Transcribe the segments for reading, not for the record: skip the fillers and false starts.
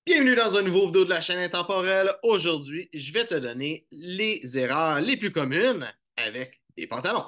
Bienvenue dans un nouveau vidéo de la chaîne Intemporelle. Aujourd'hui, je vais te donner les erreurs les plus communes avec des pantalons.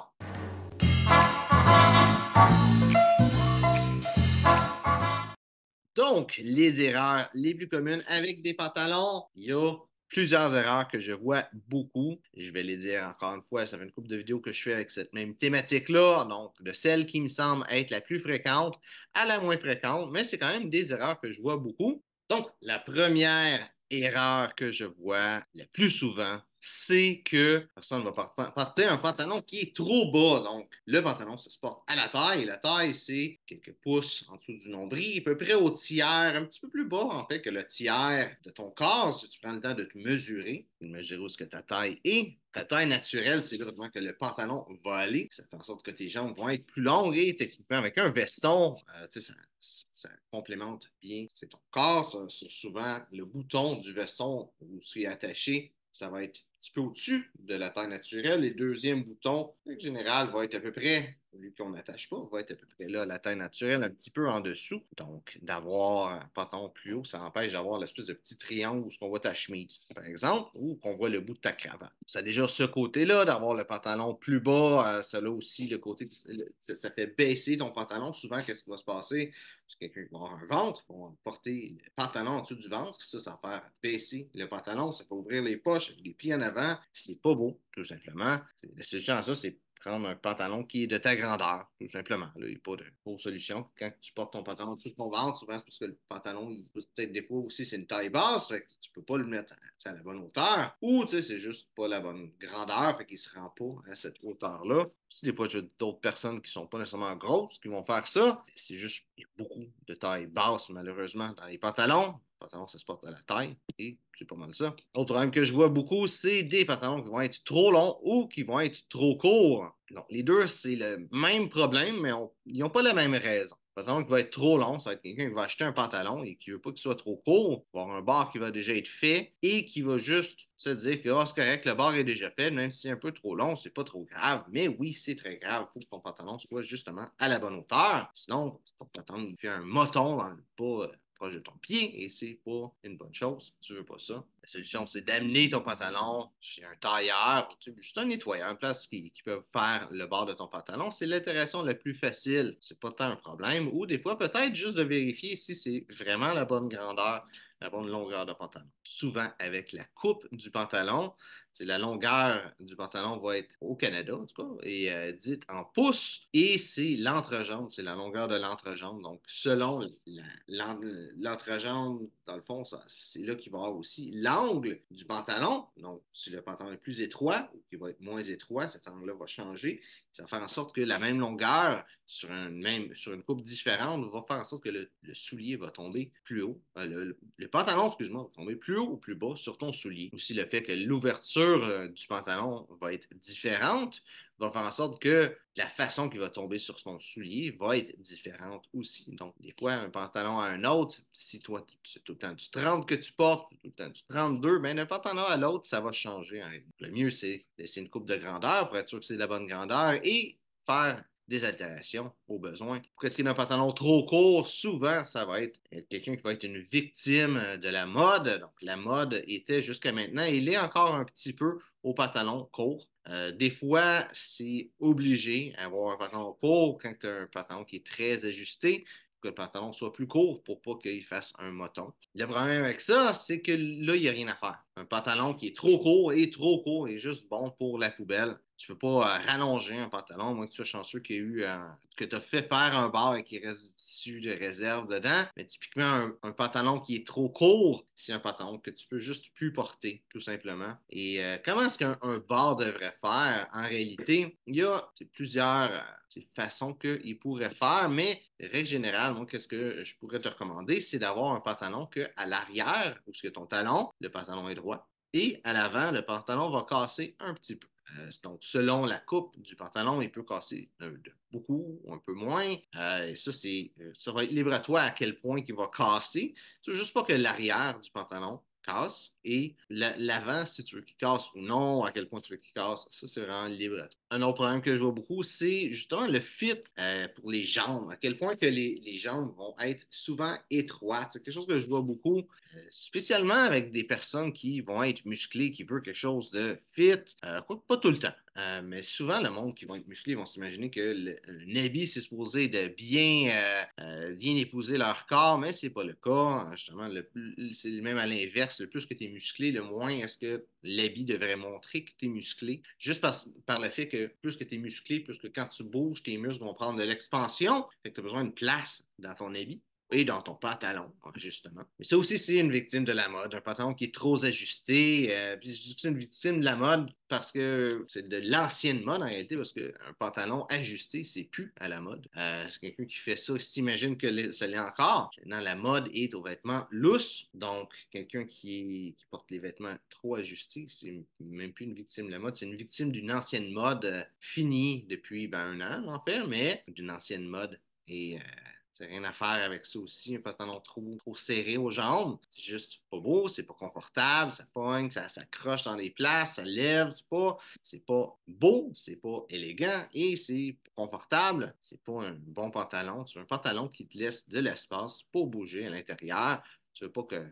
Donc, les erreurs les plus communes avec des pantalons, il y a plusieurs erreurs que je vois beaucoup. Je vais les dire encore une fois, ça fait une couple de vidéos que je fais avec cette même thématique-là, donc de celle qui me semble être la plus fréquente à la moins fréquente, mais c'est quand même des erreurs que je vois beaucoup. Donc, la première erreur que je vois le plus souvent, c'est que la personne va porter un pantalon qui est trop bas. Donc, le pantalon, ça se porte à la taille. Et la taille, c'est quelques pouces en dessous du nombril, à peu près au tiers, un petit peu plus bas, en fait, que le tiers de ton corps. Si tu prends le temps de te mesurer, de mesurer où ce que ta taille est. Ta taille naturelle, c'est là vraiment que le pantalon va aller. Ça fait en sorte que tes jambes vont être plus longues et techniquement, avec un veston, ça complémente bien. C'est ton corps, souvent le bouton du veston où tu es attaché, ça va être un petit peu au-dessus de la taille naturelle. Les deuxièmes boutons, en général, va être à peu près, lui qu'on n'attache pas, va être à peu près là, la taille naturelle, un petit peu en dessous. Donc, d'avoir un pantalon plus haut, ça empêche d'avoir l'espèce de petit triangle où on voit ta chemise, par exemple, ou qu'on voit le bout de ta cravate. Ça a déjà ce côté-là, d'avoir le pantalon plus bas, ça a aussi le côté, ça fait baisser ton pantalon. Souvent, qu'est-ce qui va se passer? C'est quelqu'un qui va avoir un ventre, on va porter le pantalon en dessous du ventre, ça va faire baisser le pantalon, ça fait ouvrir les poches, les pieds en avant, c'est pas beau, tout simplement. La solution à ça, c'est prendre un pantalon qui est de ta grandeur, tout simplement. Là, il n'y a pas de autre solution. Quand tu portes ton pantalon en dessous de ton ventre, souvent c'est parce que le pantalon, peut-être des fois aussi, c'est une taille basse, fait que tu peux pas le mettre à la bonne hauteur, ou c'est juste pas la bonne grandeur, fait qu'il se rend pas à cette hauteur-là. Si des fois, j'ai d'autres personnes qui sont pas nécessairement grosses qui vont faire ça, c'est juste, il y a beaucoup de taille basse, malheureusement, dans les pantalons. Les pantalons, ça se porte à la taille et c'est pas mal ça. Autre problème que je vois beaucoup, c'est des pantalons qui vont être trop longs ou qui vont être trop courts. Donc, les deux, c'est le même problème, mais ils n'ont pas la même raison. Le pantalon qui va être trop long, ça va être quelqu'un qui va acheter un pantalon et qui ne veut pas qu'il soit trop court, il va avoir un bar qui va déjà être fait et qui va juste se dire que c'est correct, le bar est déjà fait, même si c'est un peu trop long, c'est pas trop grave. Mais oui, c'est très grave. Il faut que ton pantalon soit justement à la bonne hauteur. Sinon, ton pantalon il fait un moton dans le bas proche de ton pied et c'est pas une bonne chose. Tu veux pas ça. La solution, c'est d'amener ton pantalon chez un tailleur, juste un nettoyeur, une place qui peut faire le bord de ton pantalon. C'est l'itération la plus facile. C'est pas tant un problème. Ou des fois, peut-être juste de vérifier si c'est vraiment la bonne grandeur, la bonne longueur de pantalon. Souvent, avec la coupe du pantalon, c'est la longueur du pantalon va être au Canada, en tout cas, et dite en pouces, et c'est l'entrejambe, c'est la longueur de l'entrejambe. Donc, selon l'entrejambe, dans le fond, c'est là qu'il va y avoir aussi l'angle du pantalon. Donc, si le pantalon est plus étroit ou qu'il va être moins étroit, cet angle-là va changer. Ça va faire en sorte que la même longueur sur une coupe différente va faire en sorte que le soulier va tomber plus haut. Le pantalon, excuse-moi, va tomber plus haut ou plus bas sur ton soulier. Aussi, le fait que l'ouverture du pantalon va être différente va faire en sorte que la façon qu'il va tomber sur son soulier va être différente aussi. Donc, des fois, un pantalon à un autre, si toi, c'est tout le temps du 30 que tu portes, tout le temps du 32, bien, d'un pantalon à l'autre, ça va changer. Le mieux, c'est laisser une coupe de grandeur pour être sûr que c'est de la bonne grandeur et faire des altérations au besoin. Pour ce qui est d'un pantalon trop court, souvent, ça va être quelqu'un qui va être une victime de la mode. Donc, la mode était jusqu'à maintenant, il est encore un petit peu au pantalon court. Des fois, c'est obligé d'avoir un pantalon court quand tu as un pantalon qui est très ajusté, que le pantalon soit plus court pour pas qu'il fasse un moton. Le problème avec ça, c'est que là, il n'y a rien à faire. Un pantalon qui est trop court et juste bon pour la poubelle. Tu peux pas rallonger un pantalon, moi que tu sois chanceux qu'il y ait eu que tu as fait faire un bar et qu'il reste du tissu de réserve dedans. Mais typiquement, un pantalon qui est trop court, c'est un pantalon que tu peux juste plus porter, tout simplement. Et comment est-ce qu'un bar devrait faire? En réalité, il y a plusieurs façons qu'il pourrait faire, mais règle générale, moi, qu'est-ce que je pourrais te recommander, c'est d'avoir un pantalon que à l'arrière, où est-ce que ton talon, le pantalon est droit, et à l'avant, le pantalon va casser un petit peu. Donc, selon la coupe du pantalon, il peut casser beaucoup ou un peu moins. Et ça va être libre à toi à quel point il va casser. C'est juste pas que l'arrière du pantalon casse et l'avant, si tu veux qu'il casse ou non, à quel point tu veux qu'il casse, ça, c'est vraiment libre à toi. Un autre problème que je vois beaucoup, c'est justement le fit pour les jambes, à quel point que les jambes vont être souvent étroites. C'est quelque chose que je vois beaucoup, spécialement avec des personnes qui vont être musclées, qui veulent quelque chose de fit, quoique pas tout le temps. Mais souvent, le monde qui vont être musclés vont s'imaginer que le habit, c'est supposé de bien épouser leur corps, mais c'est pas le cas. Justement, c'est même à l'inverse. Le plus que tu es musclé, le moins est-ce que l'habit devrait montrer que tu es musclé. Juste par le fait que plus que tu es musclé, plus que quand tu bouges, tes muscles vont prendre de l'expansion. Fait que tu as besoin de place dans ton habit et dans ton pantalon, justement. Mais ça aussi, c'est une victime de la mode. Un pantalon qui est trop ajusté. Puis je dis que c'est une victime de la mode parce que c'est de l'ancienne mode en réalité, parce qu'un pantalon ajusté, c'est plus à la mode. C'est quelqu'un qui fait ça, s'imagine que ça l'est encore. Maintenant, la mode est aux vêtements lousses. Donc, quelqu'un qui porte les vêtements trop ajustés, c'est même plus une victime de la mode, c'est une victime d'une ancienne mode finie depuis un an, en fait, mais d'une ancienne mode. Et c'est rien à faire avec ça aussi, un pantalon trop serré aux jambes. C'est juste pas beau, c'est pas confortable, ça pogne, ça croche dans des places, ça lève, c'est pas beau, c'est pas élégant et c'est confortable. C'est pas un bon pantalon. C'est un pantalon qui te laisse de l'espace pour bouger à l'intérieur. Tu veux pas que.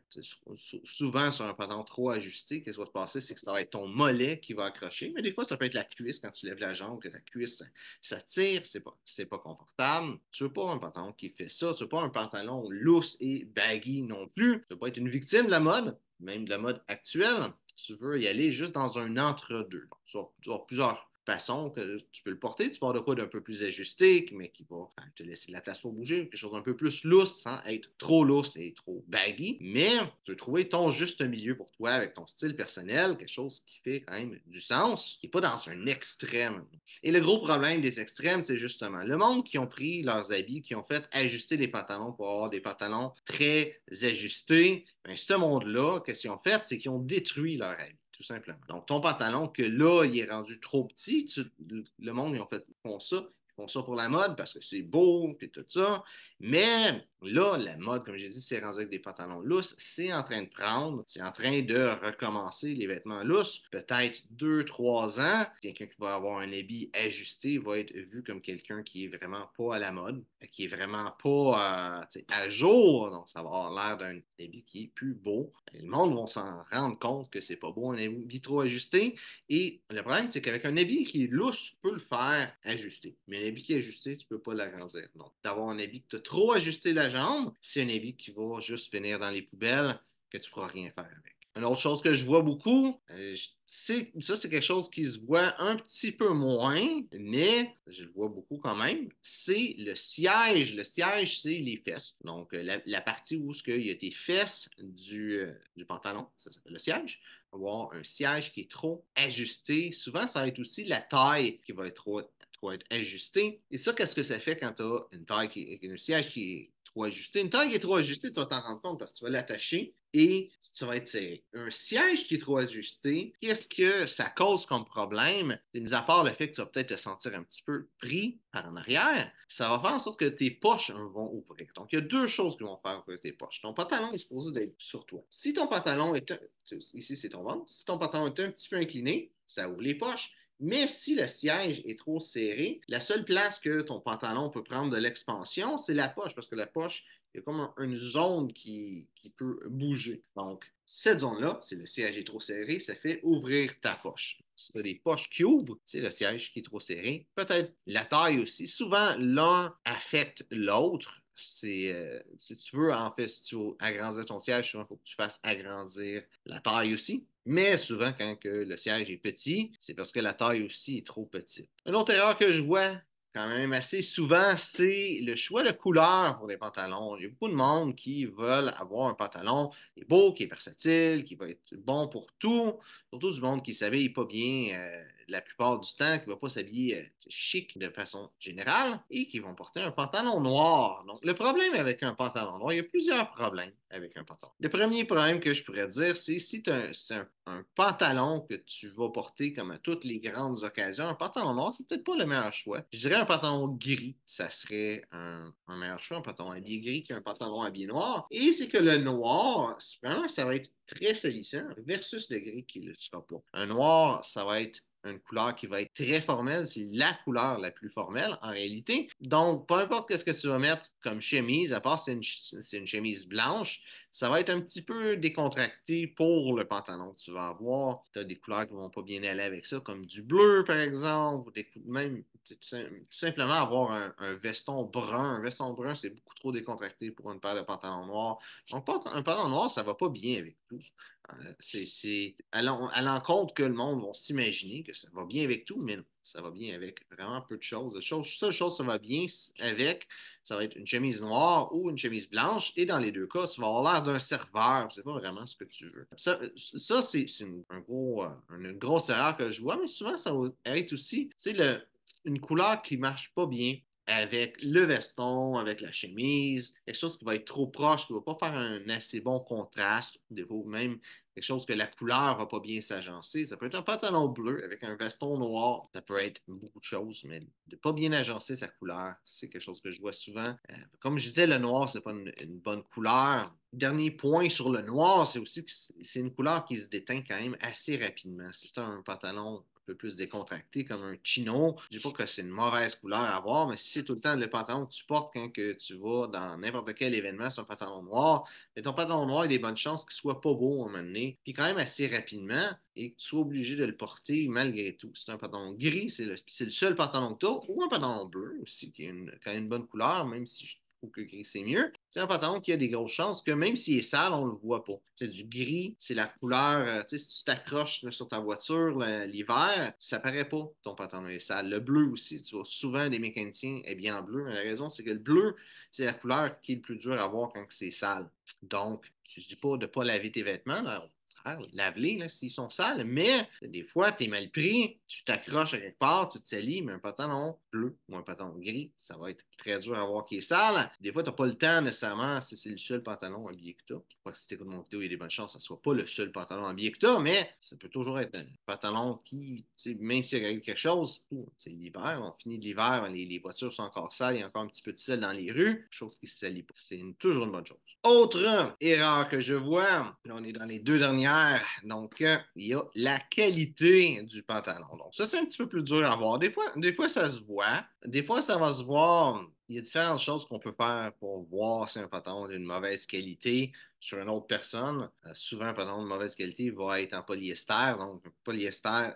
Souvent, sur un pantalon trop ajusté, qu'est-ce qui va se passer? C'est que ça va être ton mollet qui va accrocher. Mais des fois, ça peut être la cuisse quand tu lèves la jambe, que ta cuisse, ça tire, c'est pas confortable. Tu veux pas un pantalon qui fait ça. Tu veux pas un pantalon loose et baggy non plus. Tu veux pas être une victime de la mode, même de la mode actuelle. Tu veux y aller juste dans un entre-deux. Tu vas avoir plusieurs façons que tu peux le porter. Tu pars de quoi d'un peu plus ajusté, mais qui va te laisser de la place pour bouger, quelque chose d'un peu plus lousse sans être trop lousse et trop baggy. Mais tu veux trouver ton juste milieu pour toi avec ton style personnel, quelque chose qui fait quand même du sens, qui n'est pas dans un extrême. Et le gros problème des extrêmes, c'est justement le monde qui ont pris leurs habits, qui ont fait ajuster les pantalons pour avoir des pantalons très ajustés. Ben, ce monde-là, qu'est-ce qu'ils ont fait? C'est qu'ils ont détruit leur habit tout simplement. Donc, ton pantalon, que là, il est rendu trop petit, le monde, ils font ça pour la mode parce que c'est beau, et tout ça. Mais là, la mode, comme j'ai dit, c'est rendu avec des pantalons lousses. C'est en train de prendre, c'est en train de recommencer les vêtements lousses. Peut-être 2, 3 ans, quelqu'un qui va avoir un habit ajusté va être vu comme quelqu'un qui est vraiment pas à la mode, qui est vraiment pas à jour. Donc, ça va avoir l'air d'un habit qui est plus beau. Et le monde va s'en rendre compte que c'est pas beau, un habit trop ajusté. Et le problème, c'est qu'avec un habit qui est lousse, tu peux le faire ajuster. Mais un habit qui est ajusté, tu peux pas l'agrandir. Donc, d'avoir un habit qui t'a trop ajusté la jambe, c'est un habit qui va juste finir dans les poubelles, que tu pourras rien faire avec. Une autre chose que je vois beaucoup, ça c'est quelque chose qui se voit un petit peu moins, mais je le vois beaucoup quand même, c'est le siège. Le siège, c'est les fesses. Donc, la partie où il y a tes fesses du pantalon, ça s'appelle le siège. Avoir un siège qui est trop ajusté. Souvent, ça va être aussi la taille qui va être trop être ajustée. Et ça, qu'est-ce que ça fait quand tu as une taille un siège qui est trop ajusté? Une taille qui est trop ajustée, tu vas t'en rendre compte parce que tu vas l'attacher et tu vas être serré. Un siège qui est trop ajusté, qu'est-ce que ça cause comme problème? Mis à part le fait que tu vas peut-être te sentir un petit peu pris par en arrière, ça va faire en sorte que tes poches vont ouvrir. Donc, il y a deux choses qui vont faire ouvrir tes poches. Ton pantalon est supposé d'être sur toi. Si ton pantalon ici c'est ton ventre, si ton pantalon est un petit peu incliné, ça ouvre les poches. Mais si le siège est trop serré, la seule place que ton pantalon peut prendre de l'expansion, c'est la poche, parce que la poche, il y a comme une zone qui peut bouger. Donc, cette zone-là, si le siège est trop serré, ça fait ouvrir ta poche. Si tu as des poches qui ouvrent, c'est le siège qui est trop serré. Peut-être la taille aussi. Souvent, l'un affecte l'autre. Si tu veux, en fait, si tu veux agrandir ton siège, souvent, il faut que tu fasses agrandir la taille aussi. Mais souvent, quand que le siège est petit, c'est parce que la taille aussi est trop petite. Une autre erreur que je vois quand même assez souvent, c'est le choix de couleur pour les pantalons. Il y a beaucoup de monde qui veulent avoir un pantalon qui est beau, qui est versatile, qui va être bon pour tout. Surtout du monde qui ne s'habille pas bien la plupart du temps, qui ne va pas s'habiller chic de façon générale et qui vont porter un pantalon noir. Donc, le problème avec un pantalon noir, il y a plusieurs problèmes avec un pantalon. Le premier problème que je pourrais dire, c'est si c'est un pantalon que tu vas porter comme à toutes les grandes occasions, un pantalon noir, c'est peut-être pas le meilleur choix. Je dirais un pantalon gris, ça serait un meilleur choix, un pantalon habillé gris qu'un pantalon habillé noir. Et c'est que le noir, vraiment, ça va être très salissant versus le gris qui ne le sera pas. Un noir, ça va être une couleur qui va être très formelle. C'est la couleur la plus formelle en réalité. Donc, peu importe ce que tu vas mettre comme chemise, à part si c'est une chemise blanche, ça va être un petit peu décontracté pour le pantalon que tu vas avoir. Tu as des couleurs qui ne vont pas bien aller avec ça, comme du bleu, par exemple, même tout simplement avoir un veston brun. Un veston brun, c'est beaucoup trop décontracté pour une paire de pantalons noirs. Donc, un pantalon noir, ça ne va pas bien avec tout. C'est à l'encontre que le monde va s'imaginer que ça va bien avec tout, mais non, ça va bien avec vraiment peu de choses. La seule chose ça va bien avec, ça va être une chemise noire ou une chemise blanche, et dans les deux cas, ça va avoir l'air d'un serveur, c'est pas vraiment ce que tu veux. Ça c'est une grosse erreur que je vois, mais souvent, ça va être aussi, une couleur qui marche pas bien avec le veston, avec la chemise, quelque chose qui va être trop proche, qui ne va pas faire un assez bon contraste, des fois même quelque chose que la couleur va pas bien s'agencer. Ça peut être un pantalon bleu avec un veston noir. Ça peut être beaucoup de choses, mais de pas bien agencer sa couleur, c'est quelque chose que je vois souvent. Comme je disais, le noir, c'est pas une bonne couleur. Dernier point sur le noir, c'est aussi que c'est une couleur qui se déteint quand même assez rapidement. Si c'est un pantalon un peu plus décontracté, comme un chino. Je dis pas que c'est une mauvaise couleur à avoir, mais si c'est tout le temps le pantalon que tu portes quand que tu vas dans n'importe quel événement, c'est un pantalon noir, mais ton pantalon noir, il y a des bonnes chances qu'il soit pas beau à un moment donné, puis quand même assez rapidement, et que tu sois obligé de le porter malgré tout. C'est un pantalon gris, c'est le seul pantalon que tu as, ou un pantalon bleu aussi, qui est quand même une bonne couleur, même si je trouve que gris c'est mieux. C'est un pantalon qui a des grosses chances que même s'il est sale, on ne le voit pas. C'est du gris, c'est la couleur, si tu t'accroches sur ta voiture l'hiver, ça paraît pas ton pantalon est sale. Le bleu aussi, tu vois souvent des mécaniciens habillés en bleu, mais la raison c'est que le bleu, c'est la couleur qui est le plus dur à voir quand c'est sale. Donc, je dis pas de ne pas laver tes vêtements, là, lave-les s'ils sont sales, mais des fois, tu es mal pris, tu t'accroches à quelque part, tu te salis, mais un pantalon bleu ou un pantalon gris, ça va être très dur à voir qui est sale. Des fois, tu n'as pas le temps nécessairement si c'est le seul pantalon habillé que tu as. Si tu écoutes mon vidéo, il y a des bonnes chances que ce ne soit pas le seul pantalon habillé que tu as, mais ça peut toujours être un pantalon qui, même s'il y a quelque chose, c'est l'hiver, on finit l'hiver, les voitures sont encore sales, il y a encore un petit peu de sel dans les rues, chose qui ne se salit pas. C'est toujours une bonne chose. Autre erreur que je vois, là on est dans les deux dernières, donc il y a la qualité du pantalon. Donc ça, c'est un petit peu plus dur à voir. Des fois, ça se voit. Des fois, ça va se voir. Il y a différentes choses qu'on peut faire pour voir si un pantalon est d'une mauvaise qualité sur une autre personne. Souvent, un pantalon de mauvaise qualité va être en polyester. Donc, le polyester,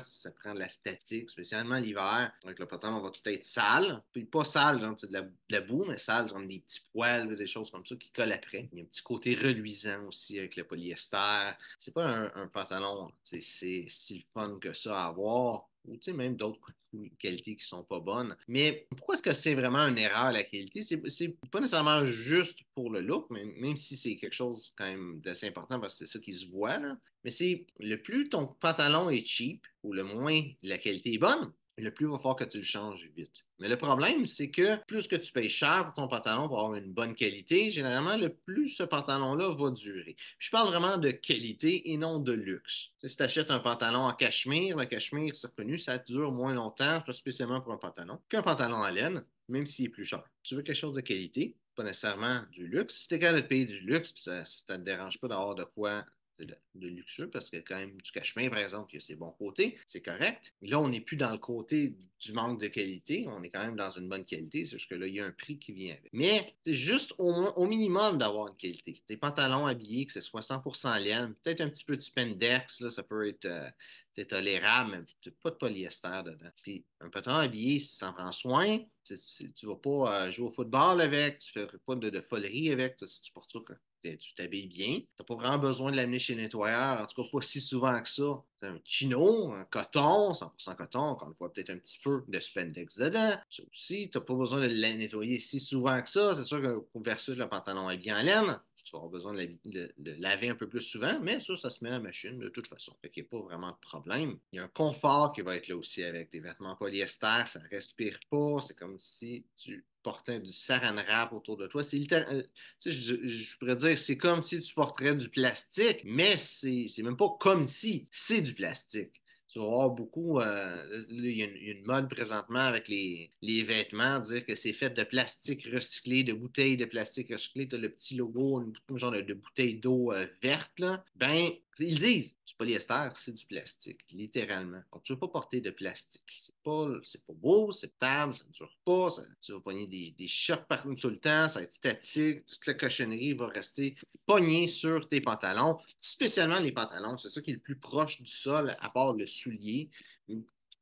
ça prend de la statique, spécialement l'hiver. Donc, le pantalon va tout être sale. Puis pas sale, genre de la boue, mais sale, genre des petits poils, des choses comme ça qui collent après. Il y a un petit côté reluisant aussi avec le polyester. C'est pas un pantalon, c'est si le fun que ça à avoir. Ou même d'autres qualités qui sont pas bonnes. Mais pourquoi est-ce que c'est vraiment une erreur, la qualité? C'est pas nécessairement juste pour le look, même si c'est quelque chose quand même d'assez important parce que c'est ça qui se voit, là. Mais c'est le plus ton pantalon est cheap ou le moins la qualité est bonne, le plus il va falloir que tu le changes vite. Mais le problème, c'est que plus que tu payes cher pour ton pantalon pour avoir une bonne qualité, généralement, le plus ce pantalon-là va durer. Puis je parle vraiment de qualité et non de luxe. Si tu achètes un pantalon en cachemire, le cachemire, c'est reconnu, ça dure moins longtemps, spécialement pour un pantalon, qu'un pantalon en laine, même s'il est plus cher. Tu veux quelque chose de qualité, pas nécessairement du luxe. Si tu es capable de payer du luxe, puis ça ne te dérange pas d'avoir de quoi de luxueux, parce que quand même du cachemire, par exemple, il y a ses bons côtés, c'est correct. Mais là, on n'est plus dans le côté du manque de qualité, on est quand même dans une bonne qualité, c'est juste que là, il y a un prix qui vient avec. Mais c'est juste au minimum d'avoir une qualité. Des pantalons habillés, que ce soit 100% laine, peut-être un petit peu de spandex, là, ça peut être tolérable, mais pas de polyester dedans. Puis un pantalon habillé, si tu en prends soin, tu ne vas pas jouer au football avec, tu ne fais pas de folerie avec, si tu portes ça tu t'habilles bien. Tu n'as pas vraiment besoin de l'amener chez le nettoyeur, en tout cas pas si souvent que ça. C'est un chino, un coton, 100% coton, encore une fois, peut-être un petit peu de spandex dedans. Ça aussi, tu n'as pas besoin de le nettoyer si souvent que ça. C'est sûr que versus le pantalon habillé en laine, tu vas avoir besoin de le laver un peu plus souvent, mais ça se met à la machine de toute façon. Fait qu'il n'y a pas vraiment de problème. Il y a un confort qui va être là aussi avec des vêtements polyester, ça ne respire pas, c'est comme si tu portais du saran wrap autour de toi. Je pourrais dire, c'est comme si tu porterais du plastique, mais c'est même pas comme si, c'est du plastique. Tu vas voir beaucoup, il y a une mode présentement avec les vêtements, dire que c'est fait de plastique recyclé, de bouteilles de plastique recyclé. Tu as le petit logo, une genre de bouteille d'eau verte, là. Ben, ils disent, du polyester, c'est du plastique, littéralement. Donc, tu ne veux pas porter de plastique. C'est pas beau, c'est stable, ça ne dure pas, tu vas pogner des chocs partout tout le temps, ça va être statique, toute la cochonnerie va rester pognée sur tes pantalons, spécialement les pantalons. C'est ça qui est le plus proche du sol, à part le soulier.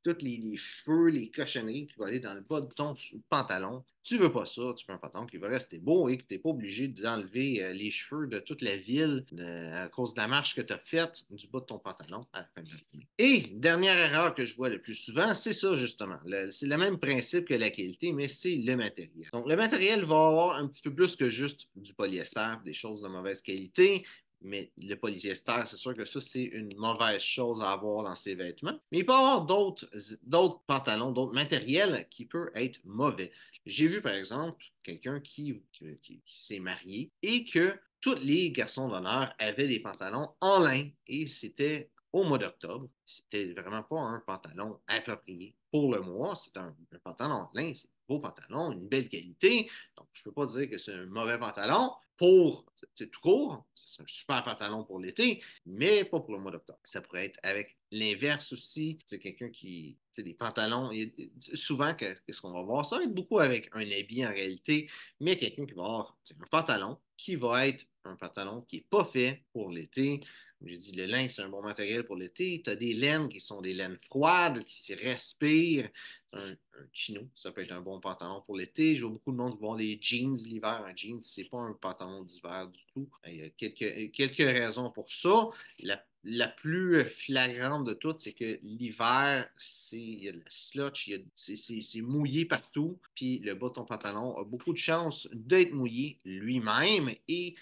Tous les cheveux, les cochonneries qui vont aller dans le bas de ton pantalon. Tu veux pas ça, tu veux un pantalon qui va rester beau et que tu n'es pas obligé d'enlever les cheveux de toute la ville à cause de la marche que tu as faite du bas de ton pantalon à la fin de la journée. Et dernière erreur que je vois le plus souvent, c'est ça justement. C'est le même principe que la qualité, mais c'est le matériel. Donc le matériel va avoir un petit peu plus que juste du polyester, des choses de mauvaise qualité. Mais le polyester, c'est sûr que ça, c'est une mauvaise chose à avoir dans ses vêtements. Mais il peut y avoir d'autres pantalons, d'autres matériels qui peuvent être mauvais. J'ai vu, par exemple, quelqu'un qui s'est marié et que tous les garçons d'honneur avaient des pantalons en lin et c'était au mois d'octobre. C'était vraiment pas un pantalon approprié pour le mois. C'est un pantalon en lin, c'est un beau pantalon, une belle qualité. Donc, je ne peux pas dire que c'est un mauvais pantalon c'est tout court. C'est un super pantalon pour l'été, mais pas pour le mois d'octobre. Ça pourrait être avec l'inverse aussi. C'est quelqu'un qui, c'est des pantalons. Souvent, qu'est-ce qu'on va voir? Ça va être beaucoup avec un habit en réalité, mais quelqu'un qui va avoir un pantalon qui va être un pantalon qui n'est pas fait pour l'été. J'ai dit, le lin, c'est un bon matériel pour l'été. Tu as des laines qui sont des laines froides, qui respirent. Un chino, ça peut être un bon pantalon pour l'été. Je vois beaucoup de monde qui vont des jeans l'hiver. Un jeans, c'est pas un pantalon d'hiver du tout. Il y a quelques raisons pour ça. La plus flagrante de toutes, c'est que l'hiver, il y a de la slotch, c'est mouillé partout, puis le bas de ton pantalon a beaucoup de chances d'être mouillé lui-même, et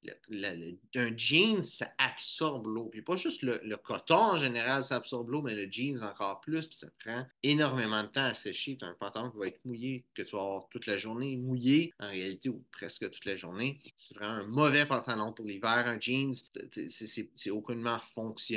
un jean, ça absorbe l'eau. Puis pas juste le coton en général, ça absorbe l'eau, mais le jeans encore plus, puis ça prend énormément de temps à sécher. Tu as un pantalon qui va être mouillé, que tu vas avoir toute la journée mouillé, en réalité, ou presque toute la journée. C'est vraiment un mauvais pantalon pour l'hiver, un jeans. C'est aucunement fonctionnel.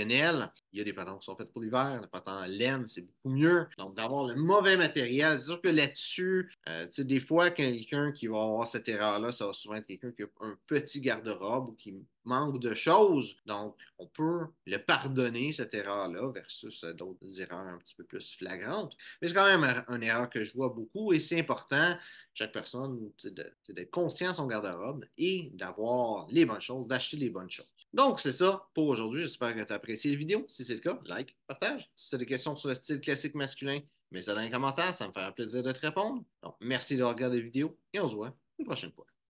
Il y a des pantalons qui sont faits pour l'hiver, le pantalon en laine, c'est beaucoup mieux. Donc, d'avoir le mauvais matériel, c'est sûr que là-dessus, des fois, quelqu'un qui va avoir cette erreur-là, ça va souvent être quelqu'un qui a un petit garde-robe ou qui manque de choses. Donc, on peut le pardonner, cette erreur-là, versus d'autres erreurs un petit peu plus flagrantes. Mais c'est quand même une erreur que je vois beaucoup et c'est important, chaque personne, d'être conscient de son garde-robe et d'avoir les bonnes choses, d'acheter les bonnes choses. Donc, c'est ça pour aujourd'hui. J'espère que tu as apprécié la vidéo. Si c'est le cas, like, partage. Si tu as des questions sur le style classique masculin, mets ça dans les commentaires. Ça me fera plaisir de te répondre. Donc, merci d'avoir regardé la vidéo et on se voit une prochaine fois.